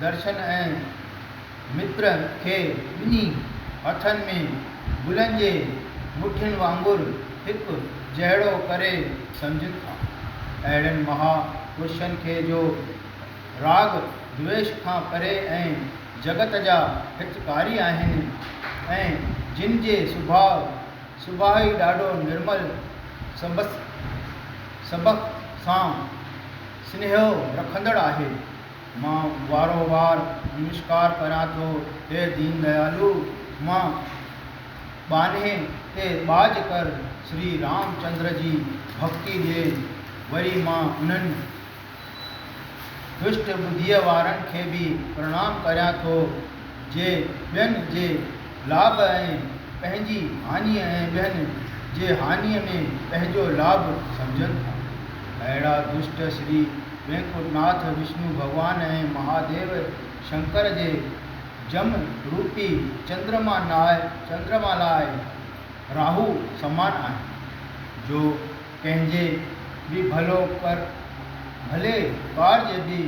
दर्शन ऐं मित्र खे ॿिन्ही हथनि में गुलनि जे मुठियुनि वांगुरु हिकु जहिड़ो करे सम्झनि था। अहिड़नि महापुरुषनि खे जो राग द्वेष खां परे ऐं जगत जा हितकारी आहिनि ऐं जिन जे सुभाउ ई ॾाढो निर्मल सबक सां स्नेहो रखंदड़ आहे। मां वारो वार नमस्कार करियां थो, हे दीन दयालु, मां बाने ते बाज कर श्री रामचंद्र जी भक्ति ॾे। वरी मां उन्हनि दुष्ट बुद्धीअ वारनि खे बि प्रणाम करियां थो जे ॿियनि जे लाभ ऐं पंहिंजी हानीअ ऐं ॿियनि जे हानीअ में पंहिंजो लाभ सम्झनि था। अहिड़ा दुष्ट श्री वैकुंठनाथ विष्णु भगवान ऐं महादेव शंकर जे जम रूपी चंद्रमा लाइ राहु समान आहिनि, जो कंहिंजे बि भले कार्य बि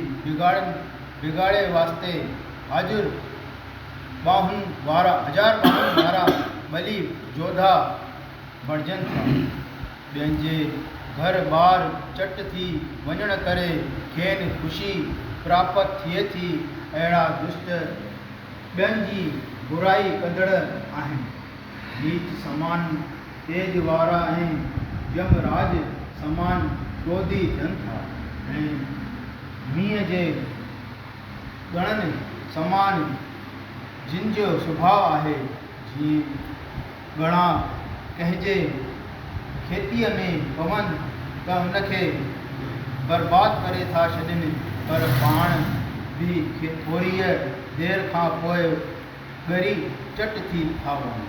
बिगाड़े वास्ते हाज़ुर बाहुनि वारा बली जोधा बणजनि था। ॿियनि जे घर बार चट थी वञण करे खेनि ख़ुशी प्राप्त थिए थी। अहिड़ा दुष्ट ॿियनि जी बुराई कंदड़ आहिनि, नीच समान तेज वारा ऐं यमराज समान क्रोधी थियनि था ऐं मींहं जे ॻणनि समान जिन जो सुभाउ आहे। जीअं ॻणा कंहिंजे खेतीअ में पवनि त उनखे बर्बाद करे था छॾनि, पर पाण बि थोरीअ देरि खां पोइ ॻरी चट थी था वञनि।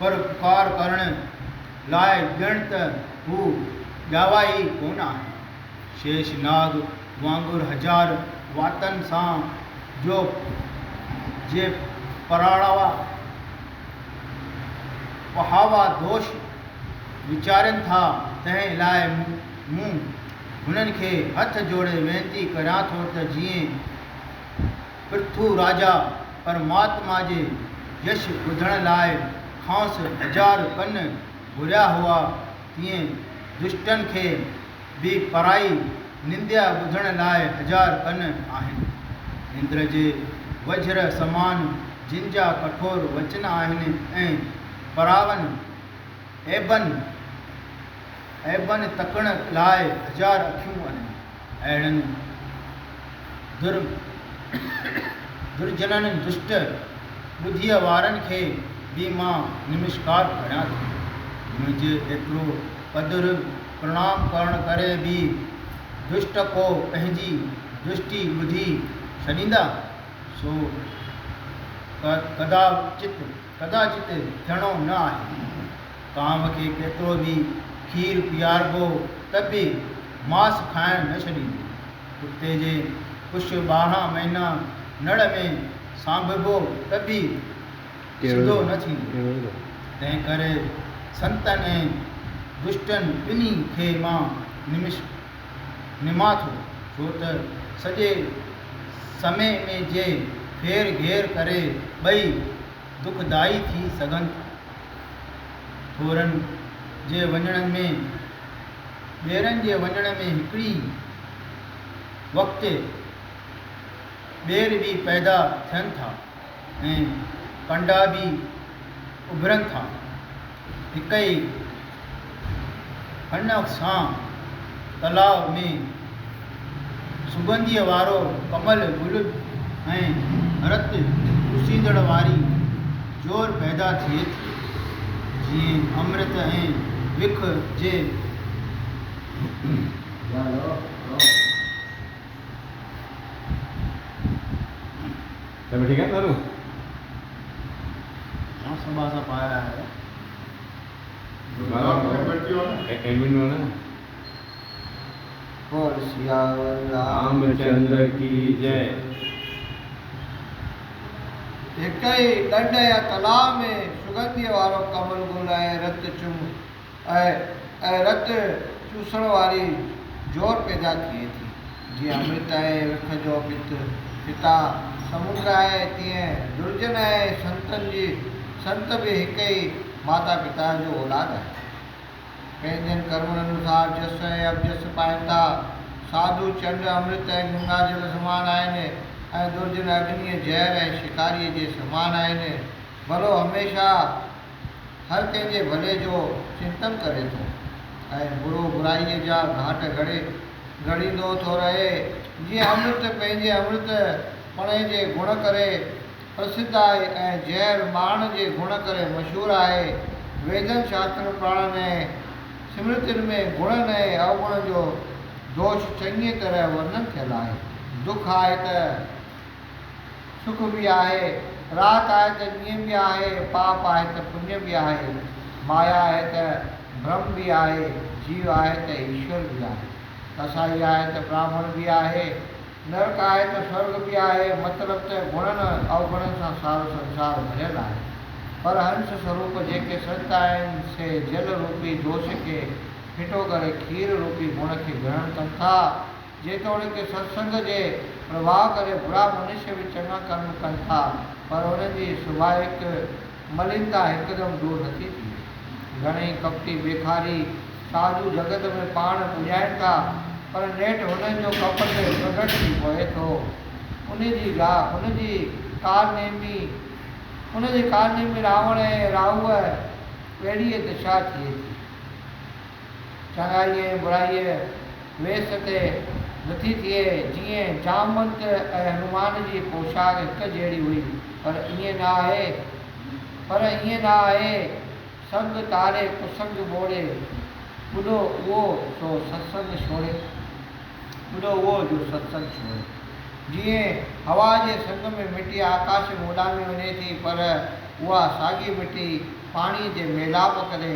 परोपकार करण लाइ ॼण त हू ॼावा ई कोन आहे। शेष नाग वांगुरु हज़ार वातनि सां जो जे पहावा दोष वीचारनि था, तंहिं लाइ मूं हुननि खे हथ जोड़े वेनती करियां थो त जीअं पृथु राजा परमात्मा जे यश ॿुधण लाइ खांस 1000 कन घुरिया हुआ, तीअं दुष्टनि खे बि पराई निंदा ॿुधण लाइ 1000 कन आहिनि। इंद्र जे वज्र समान जिन जा कठोर वचन आहिनि ऐं परावन ऐबन तकण लाइ 1000 अखियूं आहिनि। अहिड़नि दुर्जननि दुष्ट बुद्धीअ वारनि खे बि मां नमस्कार करियां थो। मुंहिंजे एतिरो क़दुरु प्रणाम करण करे बि दुष्ट को पंहिंजी दुष्टी ॿुधी छॾींदा, सो कदाचित थियणो न आहे। काम खे केतिरो बि खीर पीआरिबो त बि मांस खाइण न छॾींदो। कुते जे कुछ 12 महीना नड़ में सांभिबो त बि सिधो न थींदो। तंहिं करे संतनि ऐं दुष्टनि ॿिन्ही खे मां निमा थो, छो त सॼे समय में जे फेर घेर करे ॿई दुखदाई थी सघनि था। थोरनि जे वञण में ॿेरनि जे वञण में हिकिड़ी वक़्तु ॿेर बि पैदा थियनि था ऐं कंडा बि उभरनि था। हिक ई हन सां तलाव में सुगंधीअ वारो कमल गुल ऐं रत चूसींदड़ वारी जोर पैदा थिए थी। जीअं अमृत ऐं विख जे ठीक है ना समासा पाया है एडमिन में ना। और सियावर रामचंद्र की जय। एक ही ॾंड या तालाब में सुगंधीअ वारो कमल गुल ऐं रत चूसण वारी जोर पैदा थिए थी। जी अमृत है विख जो पिता समुद्र है तीअं दुर्जन है संतन जी संत भी एक ही माता पिता जो औलाद है पंहिंजनि कर्मनि अनुसार जस ऐं अबजस पाइनि था साधु चंड अमृत ऐं गंगा जल समान आहिनि ऐं दुर्जन अग्नि जहर ऐं शिकारीअ जे समान आहिनि भलो हमेशह हर कंहिंजे भले जो चिंतन करे थो ऐं बुरो बुराईअ जा घाट घड़ींदो थो रहे जीअं अमृत पंहिंजे अमृत पणे जे गुण करे प्रसिद्ध आहे ऐं जहर माण जे गुण करे मशहूरु आहे वेदनि शास्त्रनि पुराणनि ऐं स्मृतियुनि में गुणनि ऐं अवगुण जो दोष चङी तरह वर्णन थियल आहे दुख आहे त सुख बि आहे रात आहे त ॾींहं बि आहे पाप आहे त पुण्य बि आहे माया आहे त ब्रह्म बि आहे जीव आहे त ईश्वर बि आहे कसाई आहे त ब्राह्मण बि आहे नरक आहे त स्वर्ग बि आहे मतिलबु त गुणनि अवगुणनि सां सारो संसार भरियल आहे पर हंस स्वरूप जेके संत आहिनि से जल रूपी दोष खे फिटो करे खीर रूपी गुण खे ग्रहण कनि था जेतोणीकि सत्संग जे प्रभाव करे बुरा मनुष्य भी चङा कर्म कनि था पर उनजी स्वाभाविक मलिनता हिकदमि दूर नथी थी घणेई कपटी बेखारी साधु जगत में पाण पुॼाइनि था पर नेठि हुननि जो कपट प्रगट थी पए थो उनजी कारनेमी रावण ऐं राहु अहिड़ी दिशा थिए थी चङाई ऐं बुराईअ वेस ते नथी थिए जीअं जामवंत ऐं हनुमान जी पोशाक हिकु जहिड़ी हुई पर ईअं न आहे संग तारे कुसंग बोड़े ॿुधो उहो जो सत्संग छोड़े जीअं हवा जे संग में मिटी आकाश में उॾामी वञे थी पर उहा साॻी मिटी पाणी जे मेलाप करे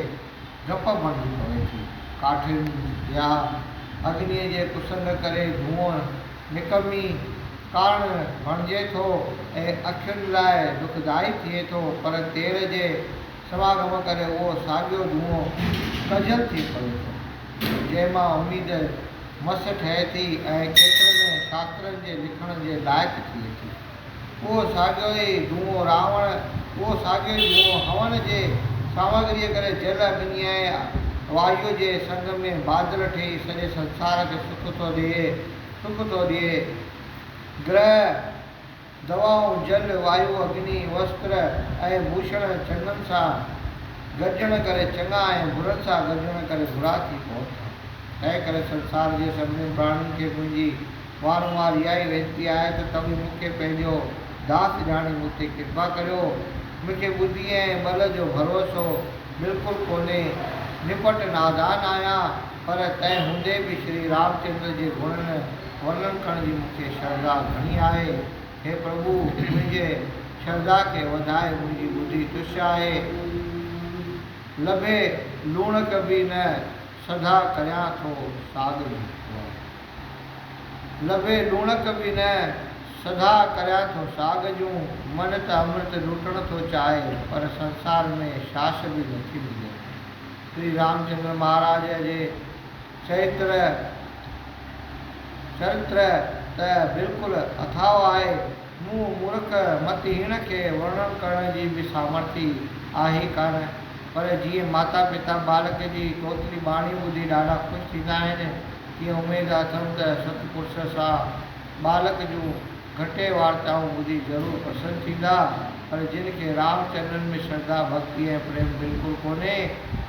गप बणिजी पवे थी काठियुनि या अग्नीअ जे कुसंग करे धुओं निकमी कारण बणिजे थो ऐं अखियुनि लाइ दुखदाई थिए थो पर तेल जे समागम करे उहो साॻियो धुओं कजल थी पवे थो जंहिंमां उमेद मस ठहे थी ऐं केतिरनि शास्त्रनि जे लिखण जे लाइक़ु थिए थी उहो साॻियो ई धुओं हवन जे सामग्रीअ करे जल अग्नि ऐं वायु जे संग में बादल ठही सॼे संसार खे सुख थो ॾिए ग्रह दवाऊं जल वायु अग्नि वस्त्र ऐं भूषण चङनि सां गॾिजण करे चङा ऐं बुरनि सां गॾिजण करे बुरा थी पहुचा तंहिं करे संसार जे सभिनी प्राणियुनि खे मुंहिंजी वारंवार इहा ई वेनती आहे त तव्हां मूंखे पंहिंजो दास ॼाणी मूं ते कृपा करियो मूंखे ॿुधी ऐं बल जो भरोसो बिल्कुलु कोन्हे निपट नादान आहियां पर तंहिं हूंदे बि श्री रामचंद्र जे गुणनि वर्णन करण जी मूंखे श्रद्धा घणी आहे हे प्रभु मुंहिंजे श्रद्धा खे वधाए मुंहिंजी ॿुधी तुष्ट आहे लभे लूणक बि न सदा करियां थो साग लभे लूणक बि न सदा करियां थो साग जूं मन त अमृत लूटण थो चाहे पर संसार में छाछ बि नथी मिले श्री रामचंद्र महाराज जे चरित्र त बिल्कुलु अथाव आहे मूं मूर्ख मतिहीन खे वर्णन करण जी बि सामर्थ्य आहे कान पर जीअं माता पिता बालक जी तोतरी बाणी ॿुधी ॾाढा ख़ुशि थींदा आहिनि तीअं उमेदु अथमि त सतपुरुष सां बालक जूं घटे वार्ताऊं ॿुधी ज़रूरु पसंदि थींदा पर जिन खे रामचंद्रनि में श्रद्धा भक्ति ऐं प्रेम बिल्कुलु कोन्हे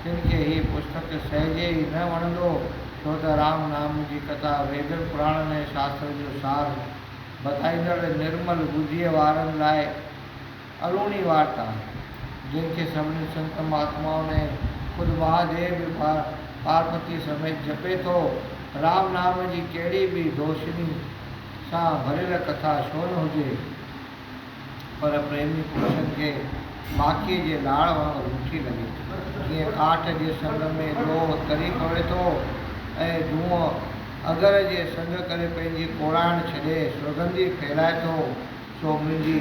तिन खे हीअ पुस्तक सहजे ई न वणंदो छो त राम नाम जी कथा वेदनि पुराणनि ऐं शास्त्र जो सार बताईंदड़ निर्मल ॿुधीअ वारनि लाइ अरूणी वार्ता आहे जिनके सभिनी संत महात्माओं ने खुद महादेव पार्वती समेत जपे तो राम नाम जी कहिड़ी भी दोषिनी सां भरियल कथा छो न हुजे पर प्रेमी पुरुषनि खे माखीअ जे लाड़ वांगुरु रुठी लॻे जीअं काठ जे संग में लोह तरी पवे थो ऐं धुओं अगर जे संग करे पंहिंजी कोड़ाइण छॾे सुगंधी फैलाए थो सो मुंहिंजी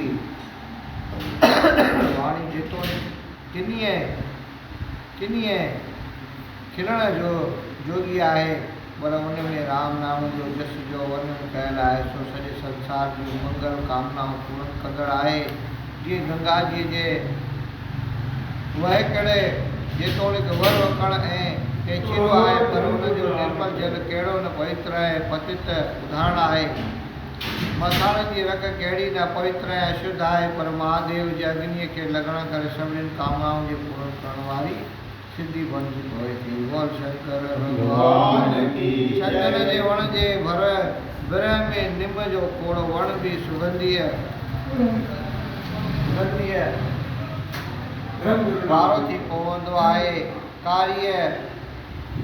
वाणी जेतोणीकि किनीअ खिलण जो जोगी आहे पर उनमें राम नाम जो जस जो वर्णन कयल आहे सो सॼे संसार जूं मंगल कामनाऊं पूर्ण कंदड़ आहे। जीअं गंगा जी जे वहे करे जेतोणीक वर वकण ऐं टेचीरो आहे, पर उनजो निर्मल जल कहिड़ो न पवित्र ऐं पतित उदाहरण आहे। मसाणनि जी रग कहिड़ी न पवित्र ऐं अशुद्ध आहे, पर महादेव जे अग्नीअ खे लॻण करे सभिनीनि कामनाउनि जे पूर्ण करण वारी सिद्धि बंदी होए थी। बोल शंकर भगवान की चंदन जे वण जे बिरह में निम जो कोड़ो वण बि सुगंधीअ वारो थी पवंदो आहे। कारीअ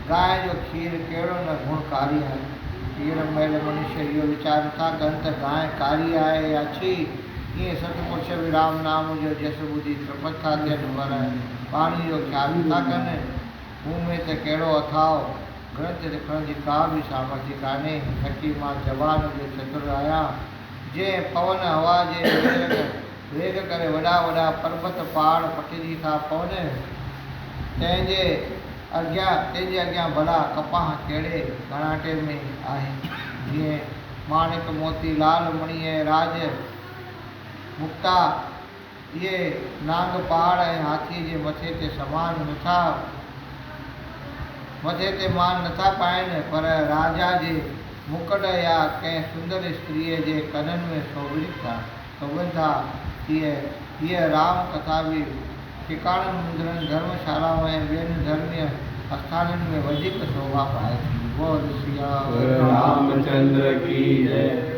गांइ जो खीर कहिड़ो न गुणकारी आहे। हींअर महिल मनुष्य इहो वीचार नथा कनि त गांइ कारी आहे या छी। ईअं सतपुरुष बि राम नाम जो जस ॿुधी तृपत था थियनि, पर पाणी जो ख़्यालु नथा कनि। मूं में त कहिड़ो अथाव ग्रंथ लिखण जी का बि सामर्थ्य कान्हे। थकी मां जवान जो चतुर आहियां, जंहिं पवन हवा जे वेग करे वॾा वॾा पर्वत पहाड़ पटिजी था पवनि, तंहिंजे अॻियां भला कपाह कहिड़े घणाटे में आहे। जीअं माणिक मोती लाल मणी ऐं राज मुक्ता इहे नांग पहाड़ ऐं हाथी जे मथे ते मान नथा पाइनि, पर राजा जे मुकुट या कंहिं सुंदर स्त्रीअ जे कननि में शोभनि था। हीअ राम कथा बि टिकाणनि मंदिरनि धर्मशालाऊं ऐं ॿियनि धर्मीय स्थाननि में वधीक शोभा पाए थी। बोल सिया रामचंद्र की जय।